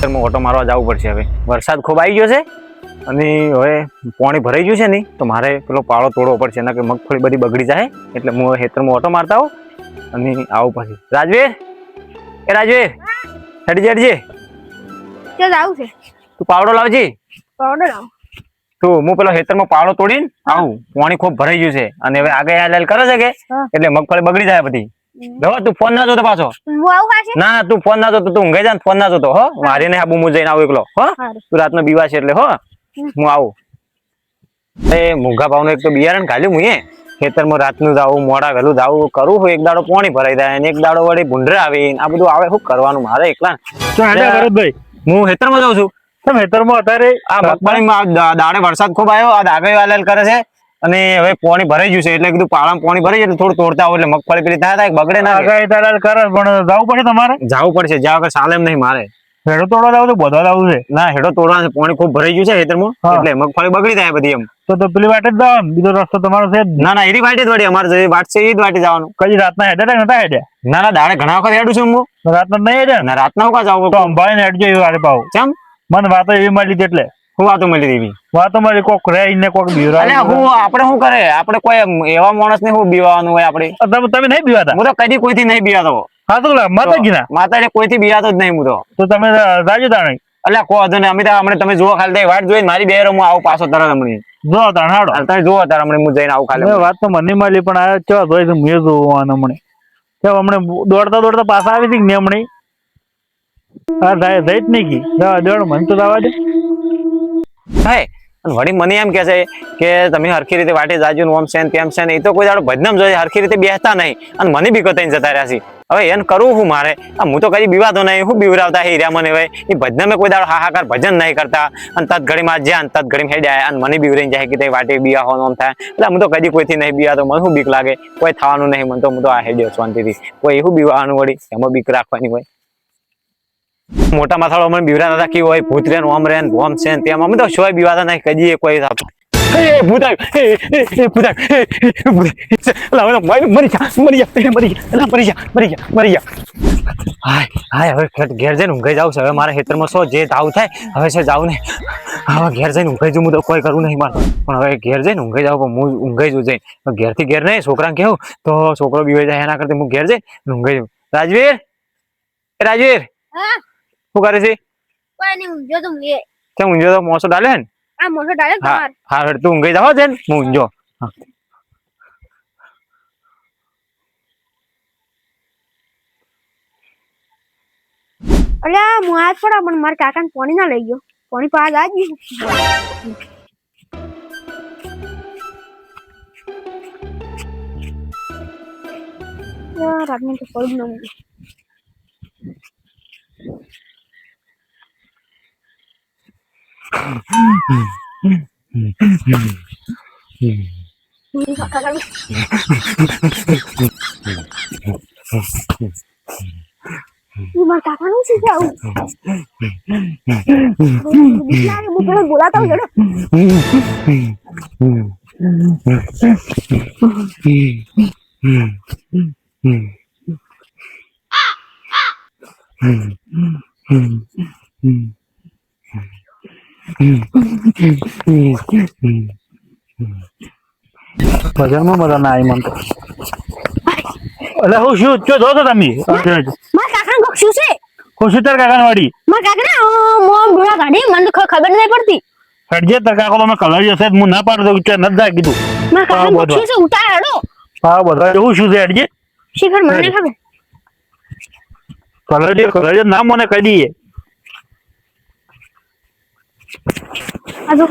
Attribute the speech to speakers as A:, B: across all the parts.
A: ખેતરમાં ઓટો મારવા જવું પડશે. હવે વરસાદ ખૂબ આવી ગયો છે અને હવે પાણી ભરાઈ ગયું છે ને, તો મારે પેલો પાળો તોડવો પડશે, એના કે મગફળી બધી બગડી જાય. એટલે હું ખેતરમાં ઓટો મારતા આવું અને આવું પછી. રાજવીર, એ રાજવીર, હેડજે હેડજે.
B: ક્યાં જાવું છે?
A: તું પાવડો લાવજી.
B: પાવડર લાવ.
A: તું હું પેલો ખેતરમાં પાવડો તોડીને આવું. પાણી ખૂબ ભરાઈ ગયું છે અને હવે આગળ હાલ કરે છે કે એટલે મગફળી બગડી જાય બધી. જો તું ફોન ના જોતો પાછો.
B: હું આવું કાશે?
A: ના તું ફોન ના જોતો, તું ઊંઘાઈ જા, ફોન ના જોતો. હો મારી ને આબુ હું જઈને આવું એકલો. હો તું રાતનો બીવા છે એટલે હો હું આવું. એ મૂંઘા ભાવનું એક તો બિયારણ ઘાલ્યું હું ખેતરમાં રાતનું જાવું, મોડા વહેલું જાવું કરું હું. એક દાડો પાણી ભરાઈ જાય ને એક દાડો વળી ભૂંડરા આવે, આ બધું આવે. શું કરવાનું મારે એકલા?
C: ભરતભાઈ,
A: હું ખેતરમાં જાઉં છું.
C: ખેતરમાં અત્યારે
A: આ મગફળીમાં દાડે વરસાદ ખૂબ આવ્યો, આ આગળ વાલેલ કરે છે અને હવે પાણી ભરાઈ ગયું છે એટલે કીધું પાળામાં પાણી ભરાઈ જાય એટલે થોડું તોડતા હોય એટલે મગફળી પેલી થાય બગડે ના.
C: આગાહી તારા કરે પણ જવું પડે તમારે.
A: જવું પડશે, જ્યાં વગર ચાલે એમ નહીં મારે.
C: હેડો તોડવા જાવ તો બધા જવું છે.
A: ના હેડો તોડવા છે, પાણી ખૂબ ભરાઈ ગયું છે ખેતરમાં એટલે મગફળી બગડી જાય બધી. એમ
C: તો પેલી વાટે જ જવાનું, બીજો રસ્તો તમારો છે જ.
A: ના ના એની વાટે જ વળી અમારે જે વાટ છે એ જ વાટે જવાનું.
C: કઈ રાતના હેડ્યા નતા હેડ્યા?
A: ના ના દાડે ઘણા વખત હેડું છું હું.
C: રાતના નહીં હેડ્યા
A: ના રાતના હું કા જાવ
C: તો અંબાઈ ને હેડજો એવી વારે પાવ.
A: કેમ?
C: મને વાતો એવી મળી એટલે
A: હું વાતો મળી દેવી.
C: વાતો મળી કોક રે ને કોક બીવરા.
A: હું આપણે શું કરે, આપણે કોઈ એવા માણસ ને શું બીવાનું હોય આપણે?
C: તમે નહીં બીવાતા?
A: હું તો કદી કોઈથી નહીં બીવાતો.
C: હા તો માતાજી ના
A: માતાજી કોઈથી બીવાતો જ નહીં હું તો.
C: તો તમે જાજો તાણી.
A: એટલે કો હતો ને અમે તો હમણાં તમે જુઓ ખાલી વાટ જોઈને મારી બે હું આવું પાછો તરત હમણાં
C: જો તાણ હાડો
A: તમે જુઓ તાર હમણાં હું જઈને આવું ખાલી.
C: વાત તો મને મળી પણ આ ચો જોઈ તો મેં જોવાનું હમણે હમણે દોડતા દોડતા પાછા આવી હતી ને હમણે. હા જાય જઈ જ નહીં કી જવા દોડ મને તો જવા દે.
A: હા વળી મને એમ કે છે કે તમે હરખી રીતે વાટે જાજો ને ઓમ છે ને તેમ છે ને, એ તો કોઈ દાડો ભજનમ જોઈએ હરખી રીતે બેસતા નહીં અને મને બી કતાઈને જતા રહ્યા છે. હવે એને કરવું હું મારે? હું તો કદી બીવાતો નહીં, હું બીવરાવતા હીર્યા મને ભાઈ. એ ભજનમે કોઈ દાડો હાહાકાર ભજન નહીં કરતા અને તત ઘડીમાં જ્યાં તત ઘડીમાં હેડ્યા અને મને બીવરાઈને જાય કે તે વાટે બીવા હોવાનું આમ થાય. એટલે હું તો કદી કોઈથી નહીં બીવાતો, મને શું બીક લાગે? કોઈ થવાનું નહીં મને તો. હું તો આ હેડ્યો શાંતિથી. કોઈ એવું બીવાનું વળી એમાં બીક રાખવાની હોય? મોટા માથાળો મને બીવરા નતા કેવું હોય ભૂત રે ઓમ રે ઓમ છે તેમ અમે તો શોય બીવાતા નહીં કદી કોઈ. ભૂત મરી જા. હાય હવે ઘેર જઈને ઊંઘાઈ જાવ છે. હવે મારા ખેતરમાં શું જે ધાવ થાય હવે છે જાવ ને. હવે ઘેર જઈને ઊંઘાઈ જઉં, હું તો કોઈ કરું નહીં મારે. પણ હવે ઘેર જઈને ઊંઘાઈ જાવ, હું ઊંઘાઈ જઉં જઈને. ઘેરથી ઘેર નહીં છોકરાને કેવું તો છોકરો બીવાઈ જાય, એના કરતા હું ઘેર જઈને ઊંઘાઈ જાઉં. રાજવીર, રાજવીર શું કરે છે?
B: કોઈ નહીં, ઊંઝો તો ઊંઘે.
A: કેમ ઊંઝો તો મોસો ડાલે ને?
B: આ મોટો ડાયરેક્ટ તમાર.
A: હા તું ઊંઘાઈ જાવ છે ને, હું ઊંઝો.
B: અલ્યા હું આજ પડા પણ મારા કાકાને પાણી ના લઈ ગયો. પાણી પાસ આજ ગયું. યાર રાતને તો પડ ન મૂકે. મારા કાકાનું શું છે આવું? બોલાતા હોય
C: ભજનમાં મજા ના આવી મને તો. એટલે હું શું જો જો તમે
B: મારા કાકાનું કોક શું છે?
C: ખુશી તાર કાકા વાડી
B: મારા કાકા મોમ ડોળા કાઢી મને તો ખબર નહીં પડતી.
C: હટજે તાર કાકો તમે કલર જશે હું ના પાડતો કે નથી જાય કીધું.
B: મારા કાકાનું કોક શું છે? ઉતાર હેડો.
C: હા બધા એવું શું છે હટજે.
B: શિખર મને નહીં ખબર.
C: કલર ના મને કહી દઈએ.
B: આજો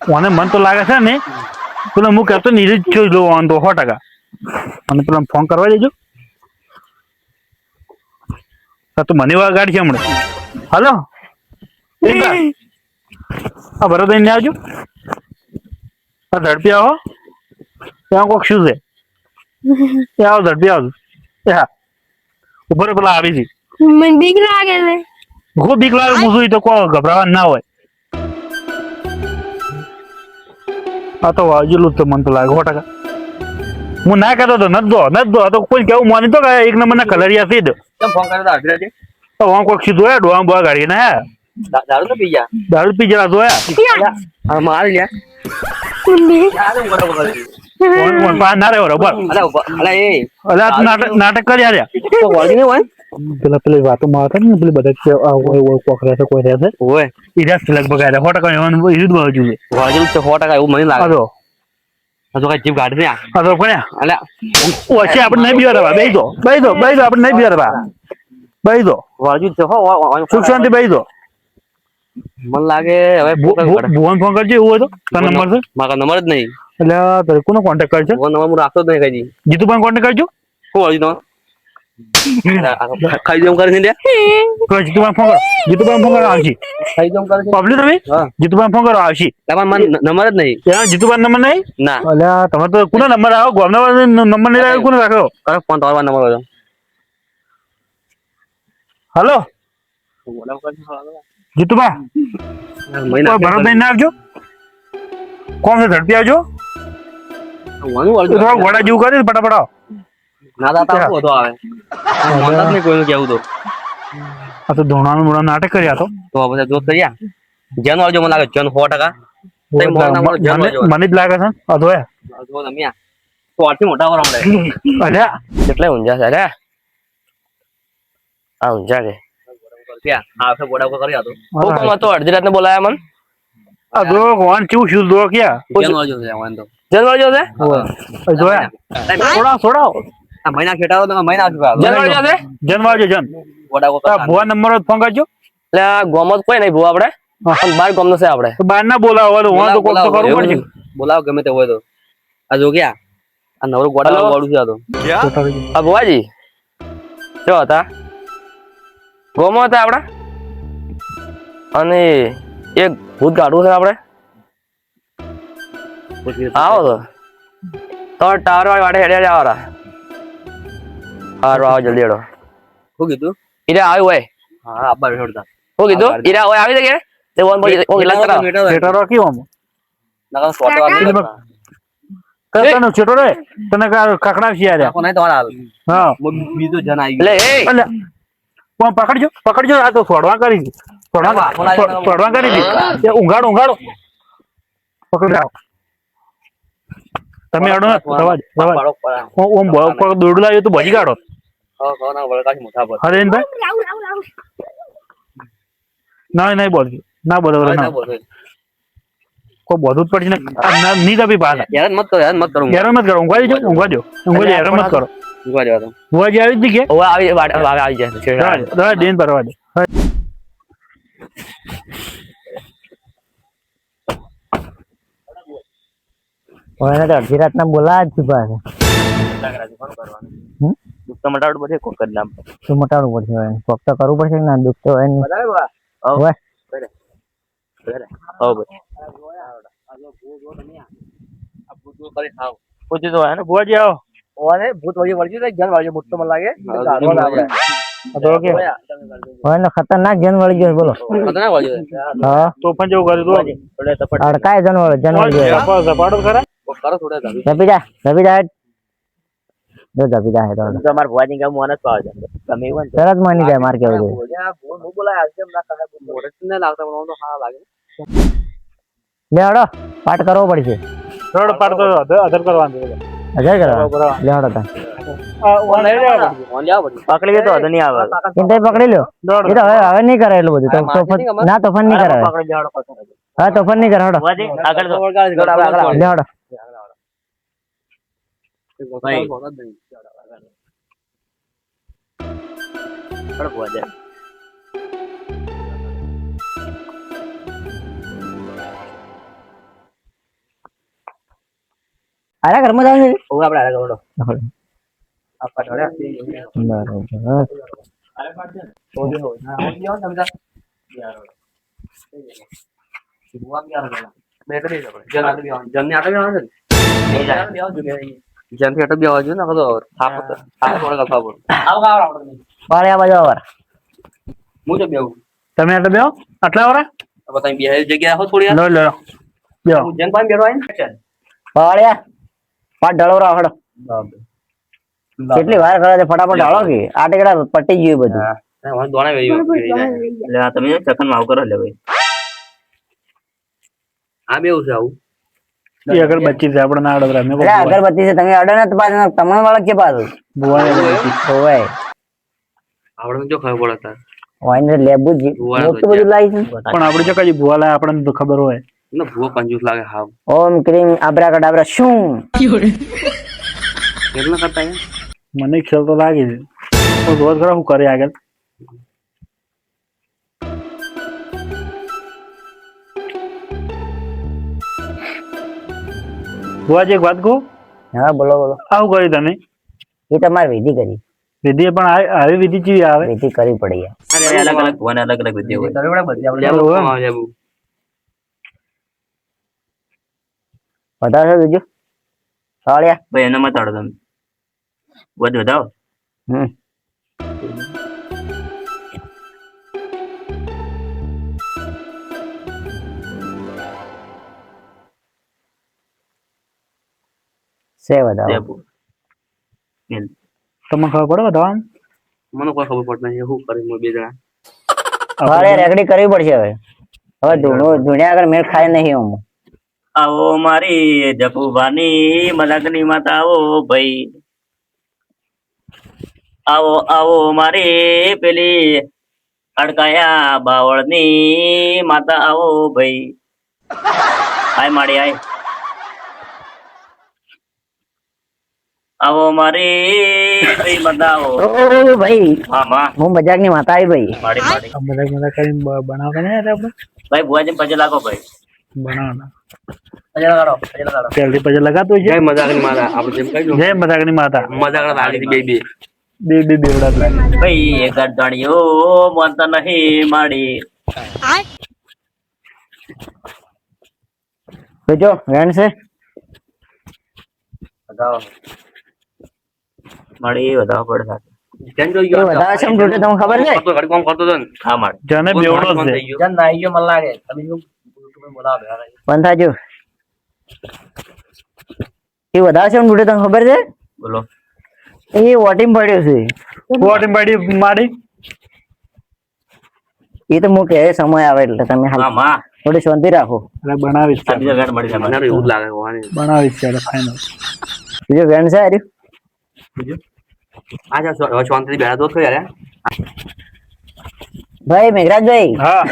C: મને મન તો લાગે છે ને પેલો હું કહેતો નીરજ જોઈ લો તો 100%. અને પેલા ફોન કરવા દેજો તો મને ગાડી છે હમણાં. હાલો હા બરોબર ને આવજો. હા ઝડપી આવો. ત્યાં કોક શું છે એ આવો ઝડપી આવજો. હા ઉપર પેલા આવી છે.
B: મને બીક લાગે છે.
C: ખૂબ બીક લાગે હું તો કોઈ ગભરાવા ના હોય. આ તો વાજેલું જ તો મને તો લાગે 100%. હું ના કહેતો તો નતો તો કોઈ કેવું માની તો કે એક નંબર ના કલરિયા છે જ
D: કેમ ફોન કર્યો તો અડધી
C: તો હું કોઈક સીધું હે ડોવા બોવા ગાડી ને હે
D: દારૂ તો પી ગયા
C: દારૂ પી જરા જોયા
D: હા મારી લ્યા
B: મમ્મી
D: ચાલે હું બરાબર કરી
C: કોણ પા ના રહ્યો બરાબર
D: અલા એ
C: અલે આ નાટક કરી યાર
D: તો વળગી નહીં હોય
C: પેલી વાતો માં હતા ને પેલી બધા કોકરા છે કોઈ રહે છે
D: ઓય
C: ઈરાસ લગભગ આયા ફોટા કઈ એવાનું ઈરુદ બાજુ છે
D: વળગેલું છે 100% એવું મને લાગે
C: આજો
D: આ તો કઈ જીપ ગાડી ને
C: આજો કોણ્યા
D: અલા
C: ઓછી આપણે નહીં બિયારવા બેહી દો આપણે નહીં બિયારવા બેહી દો
D: વળગ્યું છે હો
C: સુખ શાંતિ બેહી દો
D: મને લાગે હવે
C: ભુવન ફોન કરજો એવું હોય તો તારો નંબર છે
D: મારા નંબર જ નહીં
C: એટલે તારે કોનો કોન્ટેક્ટ કરશે
D: ફોન નંબર હું રાખતો જ નહીં કઈ
C: જીતુભાઈ કોન્ટેક્ટ કરજો
D: શું વળગ્યું તમારે ખાઈ જેમ કરે છે લે
C: કોઈ જીતુભાઈ ફોન કરો જીતુભાઈ ફોન કરો આવશી
D: ખાઈ જેમ કરે છે
C: પબ્લિક તમે
D: હા
C: જીતુભાઈ ફોન કરો આવશી
D: તમારા મને નંબર જ નહીં
C: ત્યાં જીતુભાઈ નંબર નહીં
D: ના
C: અલ્યા તમે તો કોનો નંબર આવો ગામના નંબર નહીં રાખ્યો કોને રાખ્યો
D: કરો ફોન તમારો નંબર હોય
C: હાલો જીતુભા
D: મહિના
C: ભરતભાઈ ના આવજો કોણ છે ઝડપી આવજો થોડા ઘોડા જેવું કરી ફટાફટ આવો
D: ના દાતા આવું હતો આવે માનતા જ નહીં કોઈનું કેવું તો
C: આ તો ધોણાનું મોડા નાટક કર્યા તો
D: બધા દોસ્ત કર્યા જન વાળજો મને લાગે જન 100%
C: મને જ લાગે છે અધો હે
D: જો તમે તો આટલી મોટા વાર હમણે
C: અલ્યા
D: કેટલે ઊંઝા છે અરે આ ઊંઝા કે ક્યાં આ ફે બોડા કો કર્યા તો હુકમ હતો અડધી રાતને બોલાયા મન
C: અધો કોણ ચૂ શું દો ક્યાં
D: જન વાળજો છે વાંધો જન વાળજો છે
C: જોયા છોડાવ
D: આ મહિના ખેટારો તો મહિના આપ્યો જન વાળજો છે
C: જનવાજો જન
D: બોડા કો
C: ભુવા નંબર ફોન કરજો
D: એટલે આ ગોમત કોઈ નહીં ભુવા આપણે પણ બાર ગોમનો છે આપણે
C: તો બહાર ના બોલાવો તો હું તો કોક તો કરવું પડશે
D: બોલાવો ગમે તે હોય તો આ જો ગયા આ નવરો ગોડા વાળું છે આ તો આ ભુવાજી શું હતા ગોમો હતા આપણે અને એક ભૂત કાઢવું છે આપણે આવો તો ટાવર વાળી વાટે હેડે આવો હારો આવો જલ્દી હેડો શું કીધું ઈરા આવ્યું હોય હા આબાર હેડતા શું કીધું ઈરા હોય આવી જગ્યાએ તે વન પર ઓ ઇલાજ કરાવ
C: છેટો રાખી આમ
D: નકા ફોટો આવી
C: તને છેટો રે તને કાકડા છે યાર
D: કોને તમારા હાલ
C: હા
D: બીજો જન આવી એટલે એ
C: કોણ પકડજો આ તો છોડવા કરી દી છોડવા કરી દી એ ઊંઘાડો પકડી રાખ તમે અડો રવાજ ઓમ દોડ લાવ્યો તો ભજી કાઢો હરેનભાઈ નહીં બોલજો ના બોલો ના કોઈ બોલવું જ પડશે ને નહીં તપી પાછા
D: યાર મત કરો યાર મત કરો
C: હેરાન મત કરો ઊંઘવા હેરાન મત કરો ભુવાજી આવી જ જગ્યાએ
D: ઓ આવી જાય
C: દેન પરવા દે
E: અડધી રાત ના બોલા જ પાછા
D: દુઃખ તો મટાડવું પડશે કોક જ નામ
E: શું મટાડવું પડશે હવે કોક તો કરવું પડશે ને દુઃખ તો હવે
C: પૂછી તો ને ભુવાજી આવો
D: ઓને ભૂત વળી વળજી તો જન વાળજો ભૂત તો મને લાગે
E: હવે ને ખતરનાક જનવર ગયો બોલો
D: ખતરનાક વળજો
E: હા
C: તોફાન જેવું કર્યું
E: અડકાય જનવર ગયો
C: ઝપાડો ખરા
D: કરો થોડા
E: જપી જા જો જપી જા તો
D: તમાર ભુવાજી ગામ મોનસ પાવ છે તમે એવું
E: તરત માની જાય માર કેવું છે
D: હું બોલાય આજે એમ ના કહે મોડે ને લાગતા પણ તો હા લાગે
E: લે હડો પાઠ કરવો પડશે
C: રોડ પાડતો અધર કરવાનું
E: અજય કરવા લે હડો તા
D: ઓન જાવ પડી પકડી ગયો તો અધ નહીં આવે
E: ઇન્ટે પકડી લ્યો એ તો હવે નહીં કરે એટલું બધું તો ના તોફાન નહીં કરે હા તોફાન નહીં કરે હડો
D: આગળ
E: લે હડો આરા ઘરમાં જાવ છે
D: આપણે આગળ વળો
C: તમે એટલે બેહો આટલા વાળા
D: જગ્યા થોડી
C: લો
D: જન પાણી બેઠો
E: પાળ્યા પાટ ઢળો રાવ હડો કેટલી વાર કરે છે ફટાફટ હાલો કે આ ટેકડા પટી ગયું બધું
D: દોણા વેરી
B: બરાબર દોણા લઈ ગયા.
D: તમે ચકન માં આવું કરો લે ભાઈ આ બેવું છે આવું
C: એ અગરબત્તી છે આપણે ના અડતરા મેં
E: એટલે અગરબત્તી છે તમે અડે ને તો પાછું તમને વાળા કે પાછું
C: ભુવાને અગરબત્તી.
E: હોય
D: આપણે જો ખબર પડે તાર
E: હોય ને લેબુ જ મોટું બધું લાવી છે
C: પણ આપણે જો કઈ ભુવા લાય આપણને તો ખબર હોય
D: ને ભૂવો કંજૂસ લાગે હાવ
E: ઓમ ક્રીમ આબ્રાકડાબ્રા શું
D: કેટલા કરતા હે
C: મને ખ્યાલ તો લાગે છે પણ રોજ ખરા શું કરે આગળ ભુવાજી એક વાત કહું
E: હા બોલો બોલો
C: આવું કર્યું તમે
E: એ તમારે વિધિ કરી
C: વિધિ પણ આવી વિધિ કેવી આવે
E: વિધિ કરવી પડી યાર.
D: અલગ અલગ ભૂવાને અલગ અલગ વિદ્યા હોય
E: કરવી પડે બધી આપણે
C: બરોબર.
D: લેબુ
E: વધારે બીજું સાળિયા
D: ભાઈ એના મત આડો તમે વધુ વધાવો
E: હમ સે વધારે
D: લેબુ
C: તમને ખબર પડે બધા
D: મને કોઈ ખબર પડતી નથી શું કરે બે જણા
E: સાળિયા રેકડી કરવી પડશે હવે હવે ધૂણ્યા આગળ મેળ ખાય નહીં હું
D: આવો મારી જપુભાની મલકની માતા આવો ભાઈ આવો આવો મારી પેલી અડકાયા બાવળની માતા આવો ભાઈ આય માડી આય આવો મારી ભાઈ માતા આવો
E: ઓ ભાઈ
D: હા માં
E: હું મજાકની માતા આવી ભાઈ
D: માડી માડી
C: મજાક મજાક કરીને બનાવતા નહીં હતા આપણે
D: ભાઈ ભુવાજી પછી લાગો ભાઈ
C: બનાવવાના
D: પછી લગાડો પછી લગાડો
C: પહેલથી પછી લગાતું છે
D: જય મજાકની માતા આપણે જેમ કહ્યું
C: જય મજાકની માતા
D: મજાક લાગી બે બે
C: બે બેવડા લાગે
D: ભાઈ એક ગણ્યો મત નહીં માડી
E: જોજો વેણ છે
D: માડી વધાવ પડે સાથે કેમ જોઈ
E: એ વધારે છે એમ જોડે તમને ખબર છે
D: તો ઘડી કામ કરતો હતો ને હા માડી
C: જને બેવડો છે
D: જન નાઈ ગયો મને લાગે તમે શું બોલાવો
E: પંથાજો એ વધારે છે એમ જોડે તમને ખબર છે
D: બોલો
E: એ વોટિંગ પડ્યો છે
C: વોટિંગ પાડી માડી
E: એ તો હું કહે સમય આવે એટલે તમે
D: હા
E: હાલ
D: માં
E: થોડી શાંતિ રાખો
C: એટલે બનાવીશ
D: આ બીજા ગાડ મળી જાય મને એવું જ લાગે હોવાની
C: બનાવીશ એટલે ફાઇનલ
E: બીજો વેણ છે હાર્યું
D: આ જા શાંતિથી બેઠા તો ખરી યાર
E: ભાઈ મેઘરાજભાઈ
C: હા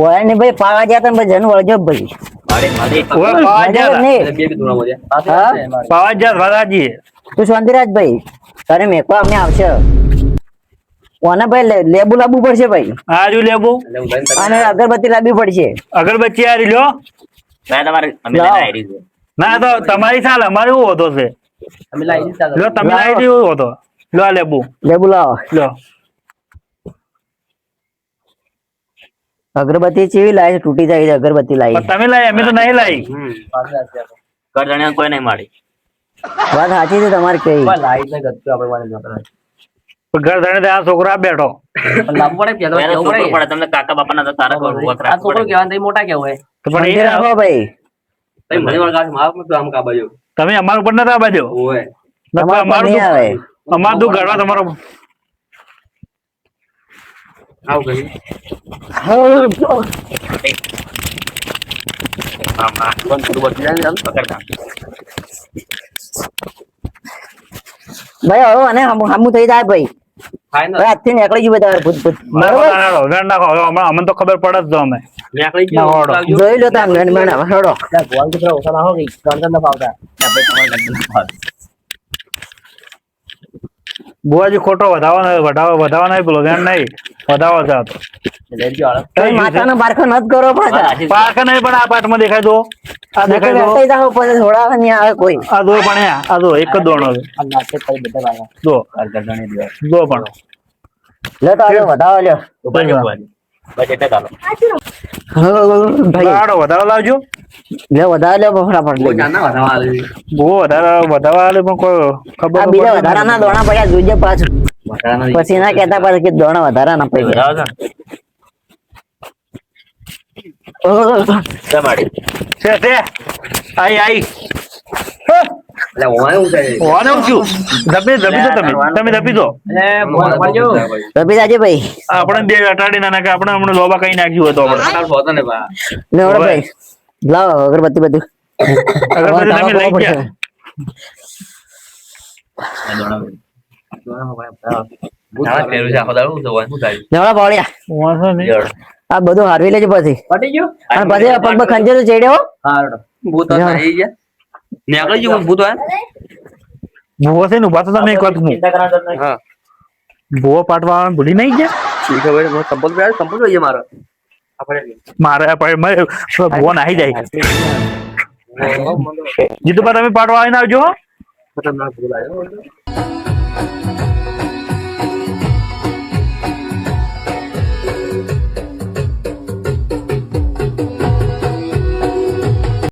E: ઓય ને ભાઈ પાવા ગયા તા જન વળજો ભાઈ
D: માડી માડી
C: ઓય પાવા જ્યાં
E: નહીં.
D: બે બે દુણા મોજ્યા
E: હા
C: પાવા જ્યાં વાદાજી
E: તું શાંતિરાજ ભાઈ તારે મેકવા અમને આવશે ઓને ભાઈ લેબુ લાવવું પડશે ભાઈ
C: આ જો લેબુ
D: એટલે હું લઈને
E: અને અગરબત્તી લાવવી પડશે
C: અગરબત્તી આ લ્યો
D: મેં તમારે અમે
E: લાવો.
D: લઈને આવી છે
C: ના તો તમારી સાલ અમારે એવું હોતો છે
D: અમે લાવી દીધા
C: લો તમે લાવી દીધું હોતો લો આ લેબુ
E: લેબુ લાવો
C: લો
E: અગરબત્તી ચેવી લાવી છે? તૂટી જાય છે અગરબત્તી લાવી
C: પણ તમે લાવી અમે તો નહીં લાવી
D: કરજણ્યા કોઈ નહીં માડી
E: વાત સાચી છે તમારી કઈ
D: લાઈટ ને ગત્તુ આપણે વાળે જતા
C: પણ ઘર ધણે ત્યાં છોકરો આ બેઠો
D: લાવવું પડે કેવું પડે તમને કાકા બાપાના તો તારા પર વખરા છોકરો કહેવાય મોટા કેવું
C: તો પણ
E: શાંતિ
C: એ
E: રાખો ભાઈ
D: ભાઈ મને વળગા માફ મત આમ કા બાજુ
C: તમે અમારા ઉપર નતા બાજુ
D: ઓય
E: તમારે
C: અમારું
E: નહીં આવે
C: અમારું દુઃખ ઘડવા તમારો
D: આવ કરી આમ આ કોણ થોડું બચી જાય ને પકડતા
E: ભાઈ હવે અને હમું થઈ જાય ભાઈ
D: ફાઈનલ
E: હવે આજથી નીકળી ગયું બધા ભૂત ભૂત બરોબર
C: વેણ નાખો હવે હમણાં અમને તો ખબર પડે જ તો અમે
D: નીકળી
C: ના,
D: ગયો
C: ઓળો.
E: જોઈ લો તાર મેણ મેણ હવે હેડો
D: ભગવાન કે ઓછા ના હો કે ગણતર ના પાવતા આપણે તમારે
C: બુઆજી ખોટો વધાવો નહીં પેલો વેણ નહીં વધાવો છે આ તો
D: લેજો આળો
E: તમે માતાનો બારખો નત કરો પાછા
C: પાક નહીં પણ આ પાઠમાં દેખાય તો આ દેખાય તો
E: વેચાઈ જાઓ પછી થોડા નહીં આવે કોઈ
C: આ દો પણ આ દો એક જ દોણો છે
D: આ નાટક કરી બધા લાગા
C: દો
D: ગણતર દે
C: દો પણ
E: લે તો આગળ વધાવો લ્યો
D: ઉપાડી ઉપાડી બસ એટલે ચાલો
E: ભાઈ
C: લાડો વધારો લાવજો
E: લે વધાવો લ્યો ફટાફટ
D: કોઈ
E: લઈ
D: જાના વધાવા આવી
C: બહુ વધારવા આલે પણ કોઈ ખબર
E: આ
C: તો
E: બીજા
C: પડતી
E: વધારાના દોણા પડ્યા જોઈજે પાછું
D: વધારાના
E: પછી ના કહેતા પાછું કે દોણા વધારાના પડ્યા
D: વધાવા છે માડી
C: છે આઈ
D: એટલે ઓય હું થાય
C: ઓને હું છું ધપી દો તમે ધપી દો
E: રબી જાજે ભાઈ
C: આપણે બે અટાડી ના નાખે આપણે હમણાં લોબા કઈ નાખ્યું હોય તો આપણે
D: હોતો ને બા
E: લે ઓરે ભાઈ લાવો અગરબત્તી બધું
C: અગર પછી તમે લઈ ગયા
D: ભૂત ફેરું છે આખો દાડો હું જોવાનું શું થાય
E: લેવડા પાવડિયા
C: વાંધો નહીં
E: આ બધું હારવી લેજો પછી
D: પટી ગયો
E: અને પછી પગ પર ખંજર ચડ્યો
D: હારડો ભૂત આવી ગયા નીકળી ગયું ભૂત હોય
C: ભૂવો છે ને ઉભા તો તમે એક વાત કહું
D: હા
C: ભૂવો પાટવા ભૂલી નહીં ગયા
D: ઠીક છે ભાઈ સંપલ જોઈએ મારો આપણે
C: મારે ભૂવો નાહી જાય જીતુભા તમે પાટવા આવીને આવજો હો.
D: મતલબ ના ભૂલ આવ્યો